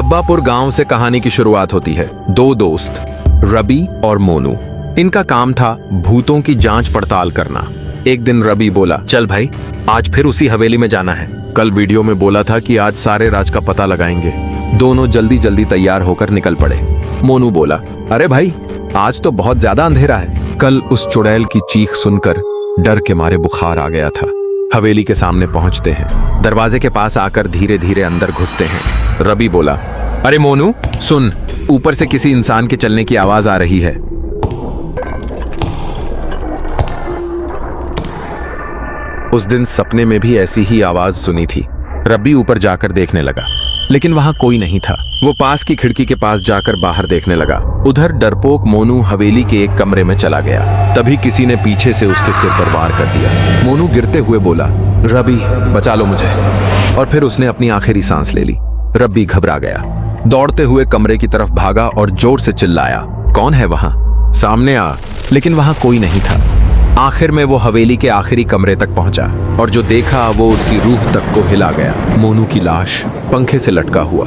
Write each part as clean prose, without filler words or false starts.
धब्बापुर गांव से कहानी की शुरुआत होती है। दो दोस्त रवि और मोनू, इनका काम था भूतों की जांच पड़ताल करना। एक दिन रवि बोला, चल भाई आज फिर उसी हवेली में जाना है। कल वीडियो में बोला था कि आज सारे राज का पता लगाएंगे। दोनों जल्दी जल्दी तैयार होकर निकल पड़े। मोनू बोला, अरे भाई आज तो बहुत ज्यादा अंधेरा है। कल उस चुड़ैल की चीख सुनकर डर के मारे बुखार आ गया था। हवेली के सामने पहुंचते हैं। दरवाजे के पास आकर धीरे धीरे अंदर घुसते हैं। रवि बोला, अरे मोनू सुन, ऊपर से किसी इंसान के चलने की आवाज आ रही है। उस दिन सपने में भी ऐसी ही आवाज सुनी थी। रवि ऊपर जाकर देखने लगा, लेकिन वहां कोई नहीं था। वो पास की खिड़की के पास जाकर बाहर देखने लगा। उधर डरपोक मोनू हवेली के एक कमरे में चला गया। तभी किसी ने पीछे से उसके सिर पर वार कर दिया। मोनू गिरते हुए बोला, रवि बचा लो मुझे। और फिर उसने अपनी आखिरी सांस ले ली। रवि घबरा गया, दौड़ते हुए कमरे की तरफ भागा और जोर से चिल्लाया, कौन है वहां? सामने आ। लेकिन वहां कोई नहीं था। आखिर में वो हवेली के आखिरी कमरे तक पहुंचा और जो देखा वो उसकी रूह तक को हिला गया। मोनू की लाश पंखे से लटका हुआ।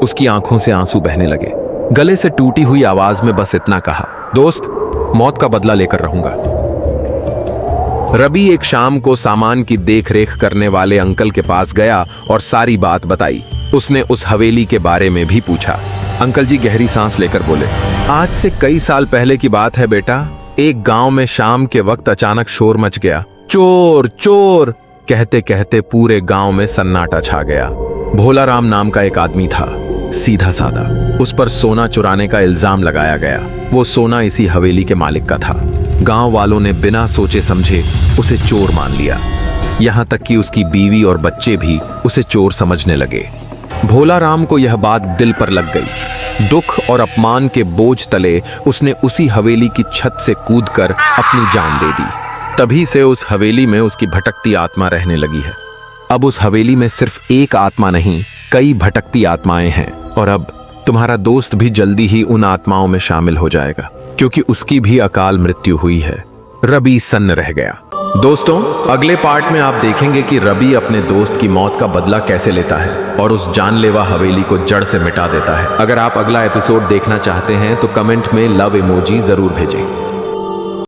उसकी आंखों से आंसू बहने लगे। गले से टूटी हुई आवाज में बस इतना कहा, दोस्त मौत का बदला लेकर रहूंगा। रवि एक शाम को सामान की देखरेख करने वाले अंकल के पास गया और सारी बात बताई। उसने उस हवेली के बारे में भी पूछा। अंकल जी गहरी सांस लेकर बोले, आज से कई साल पहले की बात है बेटा। एक गांव में शाम के वक्त अचानक शोर मच गया। चोर चोर कहते कहते पूरे गांव में सन्नाटा छा गया। भोला राम नाम का एक आदमी था, सीधा सादा। उस पर सोना चुराने का इल्जाम लगाया गया। वो सोना इसी हवेली के मालिक का था। गांव वालों ने बिना सोचे समझे उसे चोर मान लिया। यहां तक कि उसकी बीवी और बच्चे भी उसे चोर समझने लगे। भोला राम को यह बात दिल पर लग गई। दुख और अपमान के बोझ तले उसने उसी हवेली की छत से कूदकर अपनी जान दे दी। तभी से उस हवेली में उसकी भटकती आत्मा रहने लगी है। अब उस हवेली में सिर्फ एक आत्मा नहीं, कई भटकती आत्माएं हैं। और अब तुम्हारा दोस्त भी जल्दी ही उन आत्माओं में शामिल हो जाएगा, क्योंकि उसकी भी अकाल मृत्यु हुई है। रवि सन्न रह गया। दोस्तों अगले पार्ट में आप देखेंगे कि रवि अपने दोस्त की मौत का बदला कैसे लेता है और उस जानलेवा हवेली को जड़ से मिटा देता है। अगर आप अगला एपिसोड देखना चाहते हैं तो कमेंट में लव इमोजी जरूर भेजें।